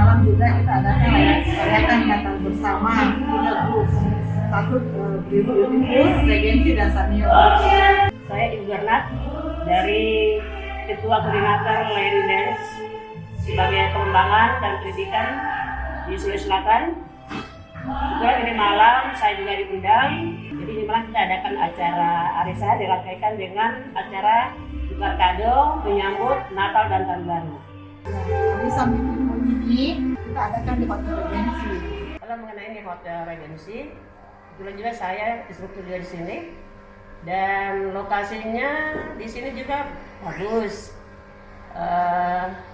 malam juga kita adakan rayakan Natal bersama tiga grup, satu Beautiful, Regency dan Senior. Saya Ibu Bernat dari Ketua Koordinator Layanan Dance sebagai pengembangan dan pendidikan di Sulawesi Selatan. Kebetulan ini malam saya juga diundang, jadi ini malam kita adakan acara arisan dirangkaikan dengan acara tukar kado menyambut Natal dan Tahun Baru. Arisan ini kita adakan di Hotel Regency. Kalau mengenai ini Hotel Regency, kebetulan juga saya instruktur juga di sini dan lokasinya di sini juga bagus,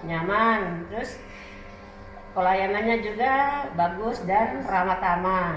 nyaman, terus pelayanannya juga bagus dan ramah tamah.